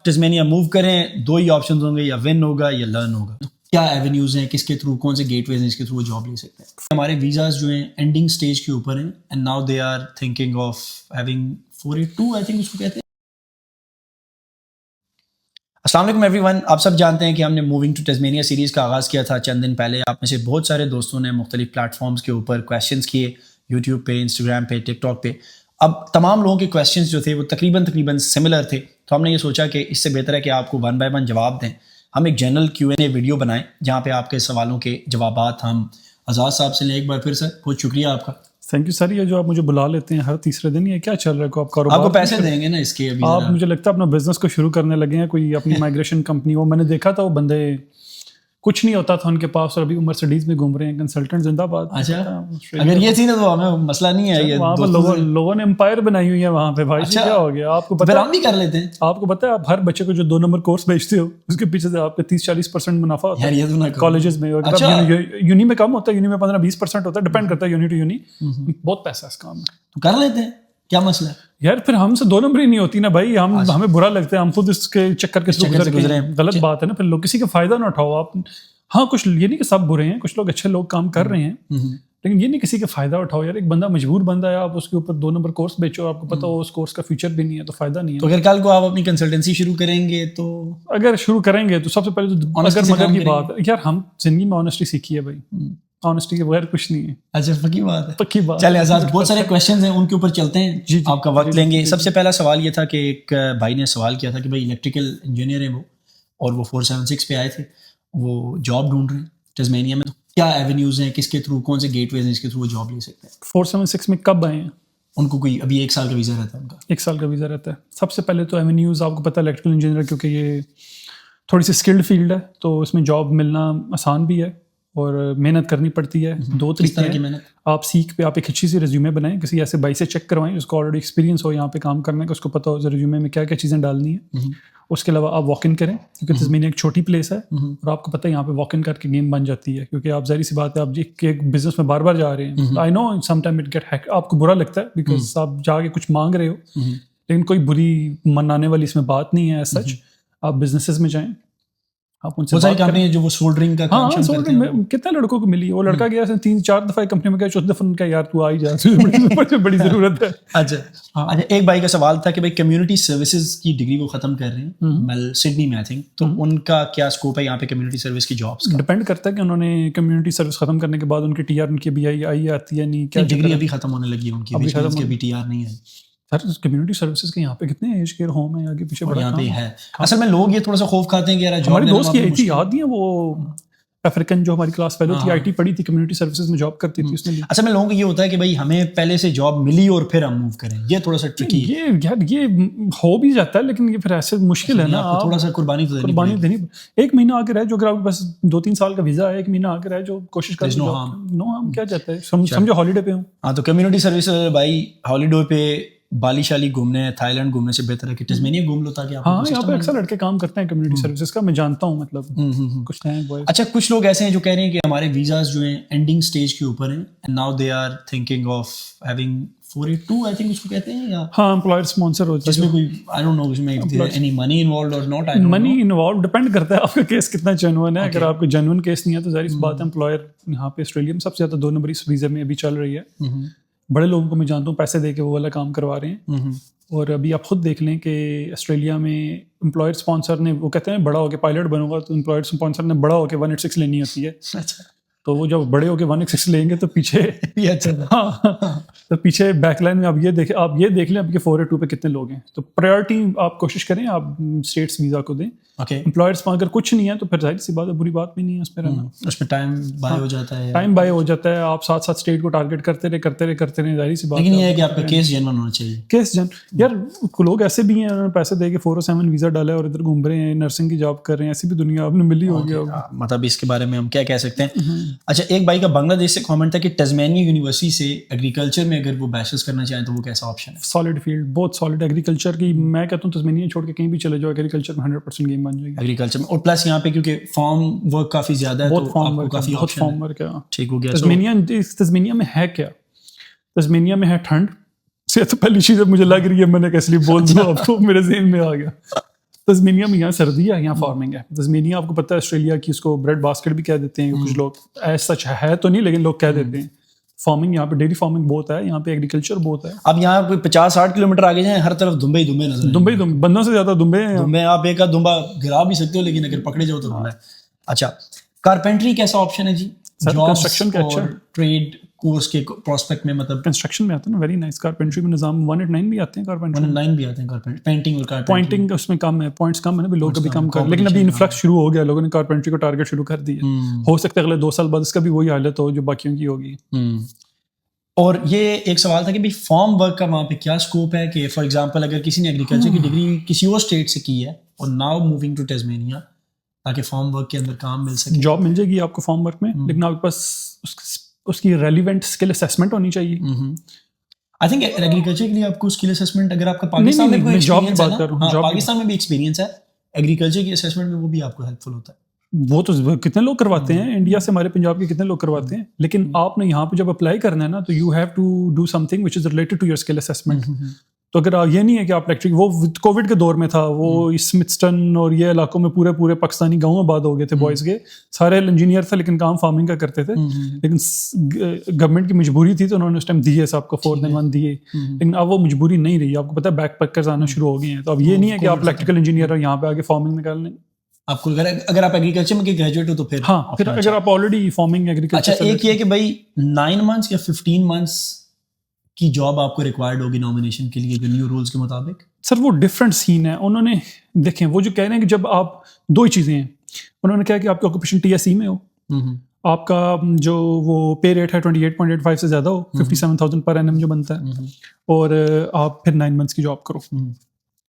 ٹسمینیا move کریں، دو ہی option ہوں گے، یا ون ہوگا یا لرن ہوگا. کیا ایونیوز ہیں، کس کے تھرو، کون سے گیٹ ویز ہیں جس کے تھرو جاب لے سکتے ہیں. ہمارے ویزاز جو ہیں اینڈنگ سٹیج کے اوپر ہیں، and now they are thinking of having 482 I think اس کو کہتے ہیں. السلام علیکم ایوری ون. آپ سب جانتے ہیں کہ ہم نے موونگ ٹو ٹسمینیا سیریز کا آغاز کیا تھا چند دن پہلے. آپ میں سے بہت سارے دوستوں نے مختلف پلیٹ فارمز کے اوپر کویشچنس کیے، یوٹیوب پہ، انسٹاگرام پہ، ٹک ٹاک پہ. اب تمام لوگوں کے کویشچنس جو تھے وہ تقریباً سملر تھے، تو ہم نے یہ سوچا کہ اس سے بہتر ہے کہ آپ کو ون بائی ون جواب دیں. ہم ایک جنرل Q&A ویڈیو بنائیں جہاں پہ آپ کے سوالوں کے جوابات ہم آزاد صاحب سے لیں. ایک بار پھر سر بہت شکریہ آپ کا. Thank you sir. یہ جو آپ مجھے بلا لیتے ہیں ہر تیسرے دن، یہ کیا چل رہا ہے؟ آپ کاروبار، آپ کو پیسے دیں گے نا اس کے. ابھی آپ مجھے لگتا ہے اپنا بزنس کو شروع کرنے لگے ہیں، کوئی اپنی مائگریشن کمپنی. وہ میں نے دیکھا تھا، وہ بندے کچھ نہیں ہوتا تھا ان کے پاس، اور ابھی مرسڈیز میں گھوم رہے ہیں. کنسلٹنٹ زندہ باد. اچھا، اگر یہ تھی نا تو ہمیں مسئلہ نہیں ہے. یہ وہاں پہ لوگوں نے امپائر بنائی ہوئی ہے وہاں پہ. بھائی جی کیا ہو گیا؟ آپ کو پتہ ہم بھی کر لیتے ہیں. آپ کو پتہ ہے آپ ہر بچے کو جو 2 نمبر کورس بیچتے ہو اس کے پیچھے سے آپ کے 30-40% منافع ہوتا ہے کالجز میں. یونی میں کم ہوتا ہے، یونی میں 15-20% ہوتا ہے، ڈپینڈ کرتا ہے یونی ٹو یونی. بہت پیسہ ہے اس کام میں، تو کر لیتے ہیں. کیا مسئلہ ہے یار؟ پھر ہم سے 2 نمبر ہی نہیں ہوتی نا بھائی. ہمیں برا لگتا ہے، ہم خود اس کے چکر کے گزرے ہیں. غلط بات ہے نا. پھر لوگ کسی کا فائدہ نہ اٹھاؤ آپ. ہاں کچھ یہ نہیں کہ سب برے ہیں، کچھ لوگ اچھے لوگ کام کر رہے ہیں، لیکن یہ نہیں کسی کا فائدہ اٹھاؤ. یار ایک بندہ مجبور بندہ ہے، آپ اس کے اوپر 2 نمبر کورس بیچو، آپ کو پتا ہو اس کورس کا فیوچر بھی نہیں ہے، تو فائدہ نہیں ہے. تو اگر کل کو آپ اپنی کنسلٹنسی شروع کریں گے تو اگر شروع کریں گے تو سب سے پہلے تو اگر مگر کی بات ہے یار، ہم زندگی میں آنیسٹی سیکھی ہے بھائی. آنیسٹی کے بغیر کچھ نہیں ہے. اچھا، پکی بات ہے. پکی بات. چلے آزاد، بہت سارے کویشچنز ہیں، ان کے اوپر چلتے ہیں. جی آپ کا وقت لیں گے. سب سے پہلا سوال یہ تھا کہ ایک بھائی نے سوال کیا تھا کہ بھائی الیکٹریکل انجینئر ہیں وہ، اور وہ 476 پہ آئے تھے، وہ جاب ڈھونڈ رہے ہیں ٹسمینیا میں. تو کیا ایونیوز ہیں، کس کے تھرو، کون سے گیٹ ویز ہیں جس کے تھرو وہ جاب لے سکتے ہیں؟ 476 میں کب آئے ہیں؟ ان کو کوئی ابھی 1 سال کا ویزا رہتا ہے. ان کا 1 سال کا ویزا رہتا ہے. سب سے پہلے تو ایونیوز آپ کو پتہ ہے الیکٹریکل انجینئر، کیونکہ یہ تھوڑی سی اسکلڈ فیلڈ ہے، تو اس میں جاب ملنا آسان بھی ہے اور محنت کرنی پڑتی ہے. 2 طریقے کی محنت. آپ سیکھ پہ آپ ایک اچھی سی ریزیومے بنائیں، کسی ایسے بھائی سے چیک کروائیں جس کو آلریڈی ایکسپیرینس ہو یہاں پہ کام کرنے کا، اس کو پتہ ہو ریزیومے میں کیا کیا چیزیں ڈالنی ہے. اس کے علاوہ آپ واک ان کریں، کیونکہ تسمینیا ایک چھوٹی پلیس ہے اور آپ کو پتہ ہے یہاں پہ واک ان کر کے گیم بن جاتی ہے. کیونکہ آپ ظاہر سی بات ہے، آپ ایک بزنس میں بار بار جا رہے ہیں. I know some time it get hack, آپ کو برا لگتا ہے بیکاز آپ جا کے کچھ مانگ رہے ہو، لیکن کوئی بری منانے والی اس میں بات نہیں ہے ایز سچ. آپ بزنسز میں جائیں، آپ ان سے بات کریں. جو وہ سولڈرنگ کا کام کرتے ہیں، کتنے لڑکوں کو ملی. وہ لڑکا گیا 3-4 دفعہ کمپنی میں گیا، 4 دفعہ ان کا یار تو آ ہی جا، بڑی ضرورت ہے. اچھا، ایک بھائی کا سوال تھا کہ بھائی کمیونٹی سروسز کی ڈگری وہ ختم کر رہے ہیں سڈنی میں آئی تھنک، تو ان کا کیا اسکوپ ہے یہاں پہ کمیونٹی سروس کی جابس کا؟ ڈپینڈ کرتا ہے کہ انہوں نے کمیونٹی سروس ختم کرنے کے بعد ان کی TR ان کی بھی آئی آتی ہے نہیں. کیا ڈگری ابھی ختم ہونے لگی ہے ان کی، ابھی TR نہیں ہے. سر کمیونٹی سروسز کے یہاں پہ کتنے ایج کیئر ہوم ہیں آگے پیچھے، بڑا یہاں پہ ہے. اصل میں لوگ یہ تھوڑا سا خوف کھاتے ہیں کہ یار ہماری دوست کی آئی تھی، یاد نہیں ہے وہ افریقن جو ہماری کلاس فیلو تھی، IT پڑھی تھی، کمیونٹی سروسز میں جاب کرتی تھی اس نے. اصل میں لوگوں کو یہ ہوتا ہے کہ بھائی ہمیں پہلے سے جاب ملی اور پھر ہم موو کریں. یہ تھوڑا سا ٹرکی ہے. یہ ہو بھی جاتا ہے، لیکن یہ پھر ایسے مشکل ہے نا. تھوڑا سا قربانی دینی. 1 مہینہ آ کے رہے جو، اگر آپ کے پاس 2-3 سال کا ویزا ہے، 1 مہینہ آ کے رہے جو، کوشش کریں. نو ہم کیا چاہتے ہیں، سمجھو ہالیڈے پہ ہوں. ہاں، تو کمیونٹی سروس بھائی ہالیڈے پہ بالی شالی گھومنے، تھائی لینڈ گھومنے سے بہتر ہے کہ ٹسمینیا گھوم لو تاکہ آپ. ہاں، یہاں پہ اکثر لڑکے کام کرتے ہیں کمیونٹی سروسز کا، میں جانتا ہوں. مطلب کچھ ہیں. اچھا، کچھ لوگ ایسے ہیں جو کہہ رہے ہیں کہ ہمارے ویزاز جو ہیں اینڈنگ سٹیج کے اوپر ہیں، and now they are thinking of having 482 I think اس کو کہتے ہیں، یا ہاں امپلائر اسپانسر ہوتا ہے. اس میں کوئی آئی ڈونٹ نو اس میں اینی منی انوالوڈ اور ناٹ. منی انوالوڈ ڈپینڈ کرتا ہے آپ کا کیس کتنا جینوئن ہے. اگر آپ کا جینوئن کیس نہیں ہے تو ظاہر سی بات ہے امپلائر یہاں پہ آسٹریلیا میں سب سے زیادہ 2 نمبر اس ویزا میں ابھی چل رہی ہے. بڑے لوگوں کو میں جانتا ہوں پیسے دے کے وہ والا کام کروا رہے ہیں. اور ابھی آپ خود دیکھ لیں کہ آسٹریلیا میں امپلائر اسپانسر نے، وہ کہتے ہیں بڑا ہو کے پائلٹ بنوں گا، تو امپلائر اسپانسر نے بڑا ہو کے 186 لینی ہوتی ہے. تو وہ جب بڑے ہو کے 186 لیں گے تو پیچھے تو پیچھے بیک لائن میں آپ یہ دیکھ لیں اب کہ 482 پہ کتنے لوگ ہیں. تو پرائیورٹی آپ کوشش کریں آپ اسٹیٹس ویزا کو دیں. امپلائرس اگر کچھ نہیں ہے تو پھر ظاہر سی بات ہے، بری بات بھی نہیں ہے اس پہ رہنا. اس میں ٹائم بائی ہو جاتا ہے، آپ ساتھ اسٹیٹ کو ٹارگیٹ کرتے رہے ظاہر سی بات. لیکن یہ ہے کہ آپ کا کیس جینوئن ہونا چاہیے. کیس یار لوگ ایسے بھی ہیں انہوں نے پیسے دے کے 407 ویزا ڈالا اور ادھر گھوم رہے ہیں، نرسنگ کی جاب کر رہے ہیں. ایسی بھی دنیا آپ نے ملی ہوگی. مطلب اس کے بارے میں ہم کیا کہہ سکتے ہیں. اچھا، ایک بھائی کا بنگلہ دیش سے کامنٹ تھا کہ ٹسمینیا یونیورسٹی سے ایگریکلچر میں اگر وہ بیچلرز کرنا چاہیں تو وہ کیسا آپشن ہے؟ سالڈ فیلڈ، بہت سالڈ ایگریکلچر کی. میں کہتا ہوں ٹسمینیا چھوڑ کے کہیں بھی چلے جاؤ، ایگریکلچر میں 100% گیم بن جائے گی. ایگریکلچر میں، اور پلس یہاں پہ کیونکہ فارم ورک کافی زیادہ ہے، بہت فارم ورک ہے. ٹھیک ہو گیا. تسمینیا میں ہے کیا؟ تسمینیا میں ہے ٹھنڈ سے. تو پہلی چیز اب مجھے لگ رہی ہے، میں نے کیسے لیے بول دیا آپ کو، میرے ذہن میں آ گیا. تزمینیا میں یہاں سردی ہے, یہاں فارمنگ ہے. تزمینیا آپ کو پتہ ہے آسٹریلیا کی اس کو بریڈ باسکٹ بھی کہہ دیتے ہیں کچھ لوگ, ایز سچ ہے تو نہیں لیکن لوگ کہہ دیتے ہیں. فارمنگ یہاں پہ ڈیری فارمنگ بہت ہے, یہاں پہ ایگریکلچر بہت ہے. اب یہاں کوئی 50-60 کلومیٹر آگے جائیں ہر طرف دمبے نظر ہیں. دمبئی بندوں سے زیادہ دمبے ہیں. دمبے آپ ایک آدھ دمبا گرا بھی سکتے ہو لیکن اگر پکڑے جاؤ تو بڑا ہے. اچھا کارپینٹری کیسا آپشن ہے جی؟ کنسٹرکشن کا اچھا ٹریڈ کورس کے پراسپیکٹ میں مطلب کنسٹرکشن میں آتا ہے نا, ویری نائس. کارپینٹری میں نظام 189 بھی آتے ہیں. کارپینٹری 109 بھی آتے ہیں کارپینٹری, پینٹنگ اور کارپینٹری. پوائنٹنگ اس میں کم ہے, پوائنٹس کم ہے نا, لوگ کبھی کم کر, لیکن ابھی انفلکس شروع ہو گیا, لوگوں نے کارپینٹری کو ٹارگیٹ شروع کر دی ہے. ہو سکتا ہے اگلے 2 سال بعد اس کا بھی وہی حالت ہو جو باقیوں کی ہوگی. اور یہ ایک سوال تھا کہ بھائی فارم ورک کا وہاں پہ کیا اسکوپ ہے کہ فار ایگزامپل اگر کسی نے ایگریکلچر کی ڈگری کسی اور اسٹیٹ سے کی ہے اور ناؤ موونگ ٹو ٹیسمینیا تاکہ فارم ورک کے اندر کام مل سکے, جاب مل جائے گی آپ کو فارم ورک میں, لیکن آپ کے پاس اس کی ریلیونٹ اسکل اسیسمنٹ ہونی چاہیے. آئی تھنک ایگریکلچر کے لیے آپ کو اسکل اسیسمنٹ اگر آپ کا پاکستان میں کوئی ایکسپیرینس ہے نا, پاکستان میں بھی ایکسپیرینس ہے ایگریکلچر کی اسیسمنٹ میں, وہ بھی آپ کو ہیلپ فل ہوتا ہے. وہ تو کتنے لوگ کرواتے ہیں انڈیا سے, ہمارے پنجاب کے کتنے لوگ کرواتے ہیں, لیکن آپ نے یہاں پہ جب اپلائی کرنا ہے نا تو you have to do something which is related to your skill assessment. تو اگر یہ نہیں ہے کہ آپ الیکٹرک, وہ کووڈ کے دور میں تھا, وہ اسمتھسٹن اور یہ علاقوں میں پورے پاکستانی گاؤں آباد ہو گئے تھے بوائز کے, سارے انجینئر تھے لیکن کام فارمنگ کا کرتے تھے. لیکن گورنمنٹ کی مجبوری تھی تو انہوں نے اس ٹائم دیے صاحب کو 4-in-1 دیے, لیکن اب وہ مجبوری نہیں رہی. آپ کو پتہ ہے بیک پیکرز آنا شروع ہو گئے ہیں, تو اب یہ نہیں ہے کہ آپ الیکٹریکل انجینئر ہو یہاں پہ آگے فارمنگ نکال لیں. آپ کو اگر آپ ایگریکلچر میں گریجویٹ ہو تو پھر ہاں, پھر اگر آپ آلریڈی فارمنگ ایگریکلچر. اچھا ایک یہ کہ بھائی 9 months یا 15 months کی جاب آپ کو ریکوائرڈ ہوگی نامینیشن کے لیے جو نیو رولز کے مطابق. سر وہ ڈفرینٹ سین ہے, انہوں نے دیکھیں وہ جو کہہ رہے ہیں کہ جب آپ 2 ہی چیزیں ہیں, انہوں نے کہا کہ آپ کی آکوپیشن TSE میں ہو, آپ کا جو وہ پے ریٹ ہے 28.85 سے زیادہ ہو, 57,000 پر annum جو بنتا ہے, اور آپ پھر 9 months کی جاب کرو,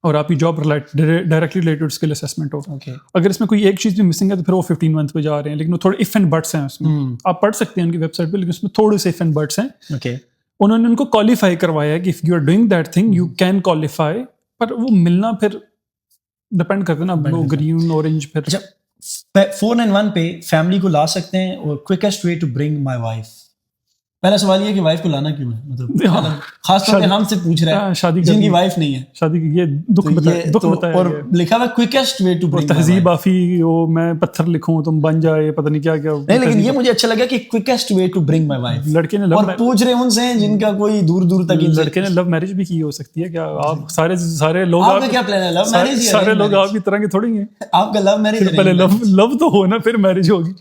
اور آپ کی job directly related skill assessment ہو. اگر اس میں کوئی ایک چیز بھی مسنگ ہے تو پھر وہ 15 month پہ جا رہے ہیں, لیکن وہ تھوڑے اف اینڈ بٹس ہیں اس میں. آپ پڑھ سکتے ہیں ان کی ویب سائٹ پہ, لیکن اس میں تھوڑے سے اف اینڈ بٹس ہیں. انہوں نے ان کو کوالیفائی کروایا کہ if you are doing that thing you can qualify, پر وہ ملنا پھر ڈپینڈ کرتے نا, وہ گرین اورنج. پھر 4-in-1 پہ فیملی کو لا سکتے ہیں, اور quickest way to bring my wife. پہلا سوال یہ ہے کہ وائف کو لانا کیوں ہے, مطلب خاص طور پہ ہم سے پوچھ رہا ہے شادی جن کی وائف نہیں ہے, شادی کی یہ دکھ بتایا, اور لکھا ہوا کوئکسٹ وے ٹو برنگ تہذیب آفی, وہ میں پتھر لکھوں تم بن جائے پتہ نہیں کیا کیا. نہیں لیکن یہ مجھے اچھا لگا کہ quickest way to bring my wife. لڑکے نے اور پوچھ رہے ان سے جن کا کوئی دور دور تک, لڑکے نے لو میرج بھی کی ہو سکتی ہے کیا؟ آپ سارے لوگ, آپ کا کیا پلان ہے؟ لو میرج, سارے لوگ آپ کی طرح کے تھوڑی ہیں. آپ کا لو میرج پہلے لو تو ہو نا, پھر میرج ہوگی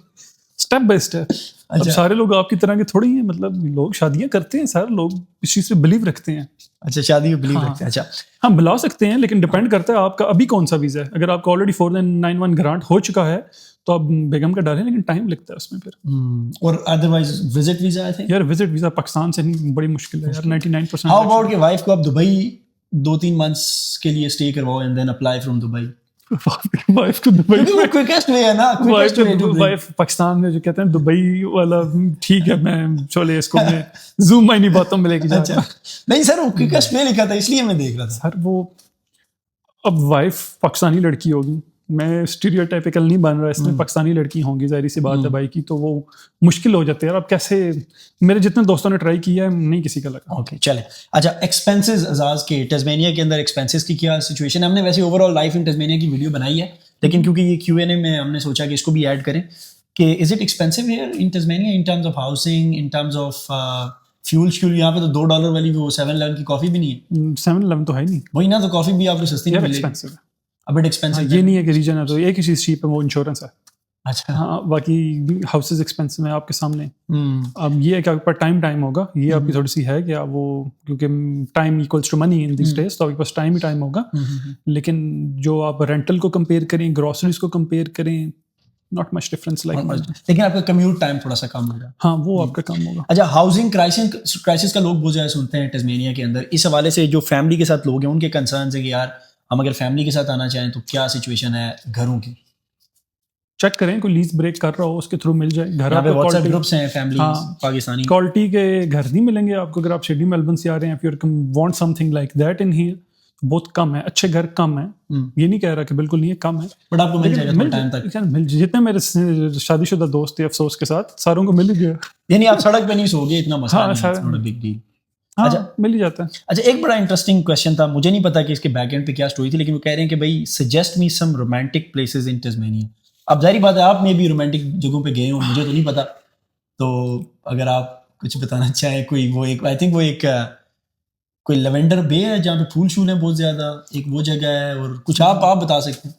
اسٹیپ بائی اسٹیپ. اب سارے لوگ آپ کی طرح کے تھوڑی ہیں, مطلب لوگ شادیاں کرتے ہیں, سارے لوگ اس چیز سے بلیو رکھتے ہیں. اچھا شادی میں بلیو رکھتے ہیں. اچھا ہم بلا سکتے ہیں, لیکن ڈپینڈ کرتا ہے آپ کا ابھی کون سا ویزا ہے. اگر آپ کا آلریڈی 4-9-1 گرانٹ ہو چکا ہے تو آپ بیگم کا ڈالیں, لیکن ٹائم لگتا ہے اس میں پھر. اور ادروائز وزٹ ویزا ہے یار, وزٹ ویزا پاکستان سے نہیں, بڑی مشکل ہے یار. 99%. ہاؤ اباؤٹ کہ وائف کو آپ دبئی 2-3 months کے لیے اسٹے کرواؤ and then apply from Dubai. Wife کو دبئی میں کوئکسٹ وے ہے نا, وائف پاکستان میں جو کہتے ہیں دبئی والا ٹھیک ہے, میں چلے اس کو میں زوم میں نہیں باتوں میں لے کے جاتا. نہیں سر وہ کوئکسٹ وے لکھا تھا اس لیے میں دیکھ رہا تھا. سر وہ اب وائف پاکستانی لڑکی ہوگی, میں اسٹیریوٹائپیکل نہیں بن رہا, اس میں پاکستانی لڑکی ہوں گی, ظاہری سی بات ہے بھائی کی, تو وہ مشکل ہو جاتے ہیں. اب کیسے, میرے جتنے دوستوں نے ٹرائی کیا ہے نہیں کسی کا لگا. اوکے چلیں. اچھا ایکسپینسز اعزاز کے ٹیسمینیا کے اندر ایکسپینسز کی کیا سچویشن ہے؟ ہم نے ویسے اوور آل لائف ان ٹیسمینیا کی ویڈیو بنائی ہے, لیکن کیونکہ یہ Q&A میں ہم نے سوچا کہ اس کو بھی ایڈ کریں کہ is it expensive here in Tasmania in terms of housing, in terms of fuel. یہاں پہ تو $2 والی وہ 7-11 کی کافی بھی نہیں ہے. 7-11 تو ہے نہیں وہی نا, تو کافی بھی آپ کو سستی نہیں ملے گی. یہ نہیں ہے کہ ریجن ہے تو ایک ہی چیز چیپ ہے, وہ انشورنس ہے. اچھا ہاں, باقی ہاؤسز ایکسپینسو ہیں آپ کے سامنے. اب یہ ہے کہ آپ کے پاس ٹائم ہوگا, یہ آپ کی تھوڑی سی ہے کہ آپ وہ, کیونکہ time equals to money in these days, تو آپ کے پاس ٹائم ہوگا. لیکن جو آپ رینٹل کو کمپیئر کریں, گروسریز کو کمپیئر کریں, ناٹ مچ ڈفرنس لائک, لیکن آپ کا کمیوٹ ٹائم تھوڑا سا کم ہوگا. ہاں وہ آپ کا کم ہوگا. اچھا ہاؤسنگ کرائسس کا لوگ بہت زیادہ سنتے ہیں ٹیسمینیا کے اندر, اس حوالے سے جو فیملی کے ساتھ لوگ ہیں ان کے کنسرنز ہیں کہ یار ہم اگر فیملی کے ساتھ آنا چاہیں تو کیا سچویشن ہے گھروں کی؟ چیک کریں, کوئی لیز بریک کر رہا ہو اس کے تھرو مل جائے. گھر پہ واٹس ایپ گروپس ہیں فیملی پاکستانی, کوالٹی کے گھر نہیں ملیں گے آپ کو اگر آپ سڈنی میلبرن سے آ رہے ہیں. If you want some thing like that in here, بہت کم ہے, اچھے گھر کم ہیں. یہ نہیں کہہ رہا کہ بالکل نہیں ہے, کم ہے, بٹ آپ کو مل جائے گا ٹائم تک. جتنے میرے شادی شدہ دوست تھے افسوس کے ساتھ ساروں کو مل گیا. یعنی آپ سڑک پہ نہیں سو گے, اتنا مسئلہ نہیں ہے, بگ ڈیل. اچھا مل ہی جاتا ہے. اچھا ایک بڑا انٹرسٹنگ کویشچن تھا, مجھے نہیں پتا کہ اس کے بیک اینڈ پہ کیا اسٹوری تھی, لیکن وہ کہہ رہے ہیں کہ بھائی suggest me some romantic places in Tasmania. اب ظاہری بات ہے آپ میں بھی رومانٹک جگہوں پہ گئے ہوں, مجھے تو نہیں پتا, تو اگر آپ کچھ بتانا چاہیں. کوئی وہ ایک آئی تھنک وہ ایک کوئی لیونڈر بے ہے جہاں پہ پھول شول ہیں بہت زیادہ, ایک وہ جگہ ہے, اور کچھ آپ بتا سکتے ہیں.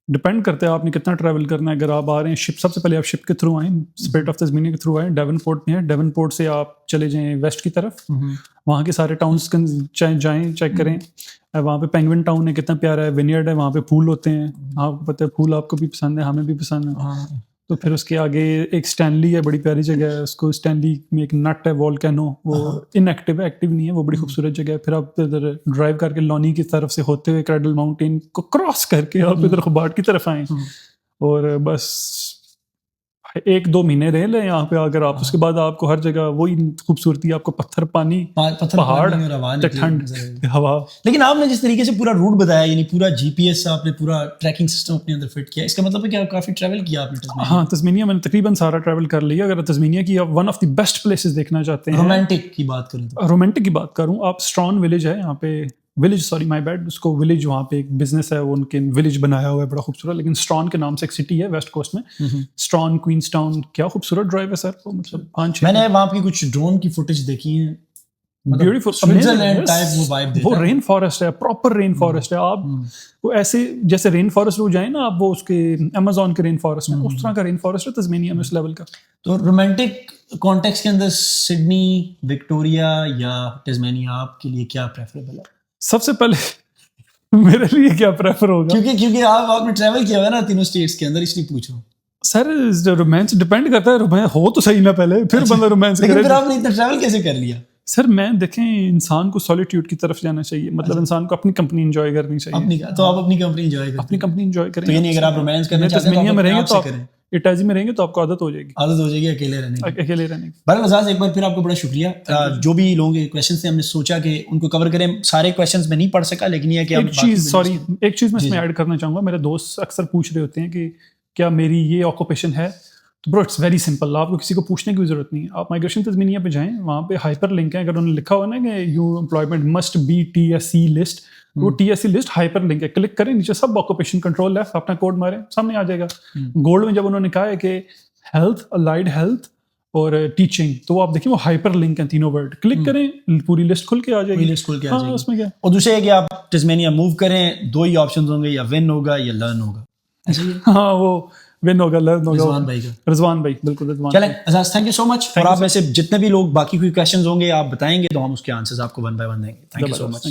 ڈپینڈ کرتا ہے آپ نے کتنا ٹریول کرنا ہے. اگر آپ آ رہے ہیں شپ, سب سے پہلے آپ شپ کے تھرو آئیں, اسپرٹ آف تسمینیا کے تھرو آئیں. ڈیون پورٹ میں ہے, ڈیون پورٹ سے آپ چلے جائیں ویسٹ کی طرف, وہاں کے سارے ٹاؤنس جائیں, چیک کریں. وہاں پہ پینگوئن ٹاؤن ہے, کتنا پیارا ہے. وینیئرڈ ہے, وہاں پہ پھول ہوتے ہیں, آپ کو پتہ ہے پھول آپ کو بھی پسند ہے, ہمیں بھی پسند ہے. تو پھر اس کے آگے ایک اسٹینلی ہے, بڑی پیاری جگہ ہے. اس کو اسٹینلی میں ایک نٹ ہے والکینو, وہ ان ایکٹیو ہے, ایکٹیو نہیں ہے, وہ بڑی خوبصورت جگہ ہے. پھر آپ ادھر ڈرائیو کر کے لونی کی طرف سے ہوتے ہوئے کریڈل ماؤنٹین کو کراس کر کے آپ ادھر خباٹ کی طرف آئیں, اور بس 1-2 مہینے رہ لیں یہاں پہ. اگر آپ اس کے بعد آپ کو ہر جگہ وہی خوبصورتی, آپ کو پتھر پانی, پہاڑ, ٹھنڈ ہوا. لیکن آپ نے جس طریقے سے پورا روٹ بتایا, یعنی پورا جی پی ایس آپ نے پورا ٹریکنگ سسٹم اپنے اندر فٹ کیا, اس کا مطلب ہے کہ آپ کافی ٹریول کیا آپ نے. ہاں تسمینیا میں نے تقریباً سارا ٹریول کر لیا. اگر تسمینیا کی آپ one of the best places دیکھنا چاہتے ہیں, رومانٹک کی بات کریں تو, رومانٹک کی بات کروں, آپ اسٹران ولیج ہے یہاں پہ, ولیج سوری مائی بیڈ, اس کو ولیج, وہاں پہ ایک بزنس ہے, وہ ان کے ولیج بنایا ہوا ہے بڑا خوبصورت. لیکن اسٹران کے نام سے ایک سٹی ہے ویسٹ کوسٹ میں, اسٹران کوئنس ٹاؤن. کیا خوبصورت ڈرائیو ہے سر, مطلب 5-6. میں نے وہاں کی کچھ ڈرون کی فوٹیج دیکھی ہے, بیوٹیفل. وہ رین فارسٹ ہے, پراپر رین فارسٹ ہے. آپ وہ ایسے جیسے رین فارسٹ وہ جائیں نا آپ, وہ اس کے امیزون کے رین فارسٹ میں, اس طرح کا رین فارسٹ ہے تسمینیا میں اس لیول کا. تو رومانٹک کانٹیکس کے اندر سڈنی, وکٹوریا یا ٹسمینیا آپ کے لیے کیا پریفریبل ہے؟ سب سے پہلے میرے لیے کیا پریفر ہوگا, کیونکہ آپ نے ٹریول کیا ہوا ہے نا تینوں اسٹیٹس کے اندر, اس لیے پوچھو. سر رومانس ڈپینڈ کرتا ہے, رومانس ہو تو صحیح نا پہلے, پھر بندہ رومانس کرے. لیکن پھر آپ نے اتنا ٹریول کیسے کر لیا؟ سر میں دیکھیں, انسان کو سولیٹیوڈ کی طرف جانا چاہیے, مطلب انسان کو اپنی کمپنی انجوائے کرنی چاہیے. تو آپ اپنی کمپنی انجوائے کریں, اپنی کمپنی انجوائے کریں. تو یعنی اگر آپ رومانس کرنا چاہتے ہیں تو میں رہیں گے تو کریں, اٹازی میں رہیں گے تو آپ کو عادت ہو جائے گی, اکیلے رہنے کی. بہرحال عزاز ایک بار پھر آپ کو بڑا شکریہ. جو بھی لوگوں کے کویشچنس تھے, ہم نے سوچا کہ ان کو کور کریں. سارے کویشچنس میں نہیں پڑھ سکا, لیکن یہ کہ ایک چیز میں اس میں ایڈ کرنا چاہوں گا. میرے دوست اکثر پوچھ رہے ہوتے ہیں کہ کیا میری یہ آکوپیشن ہے, تو برو اٹس ویری سمپل, آپ کو کسی کو پوچھنے کی ضرورت نہیں ہے. آپ مائگریشن تسمینیا پہ جائیں, وہاں پہ ہائپر لنک ہے. اگر انہوں نے لکھا ہوا نا کہ you employment must be TSC list, وہ TSC لسٹ ہائپر لنک ہے. کلک کریں, نیچے سب آکوپیشن کنٹرول ہے, اپنا کوڈ ماریں, سامنے آ جائے گا. گولڈ میں جب انہوں نے کہا ہے کہ ہیلتھ, الائڈ ہیلتھ اور ٹیچنگ, تو وہ آپ دیکھیں وہ ہائپر لنک ہیں تینوں ورڈ. کلک کریں, پوری لسٹ کھل کے آ جائے گی. اس میں کیا, اور دوسرے ہے کہ آپ ٹسمینیا موو کریں, 2 ہی آپشنز ہوں گے, یا ون ہوگا یا لرن ہوگا. ہاں وہ ون ہوگا, لرن ہوگا. رضوان بھائی بالکل رضوان. چلیں اعزاز, تھینک یو سو مچ. اور آپ میں سے جتنے بھی لوگ باقی کوئی کویشچنز ہوں گے آپ بتائیں گے, تو ہم اس کے آنسرز آپ کو 1 by 1 دیں گے. Thank you so much.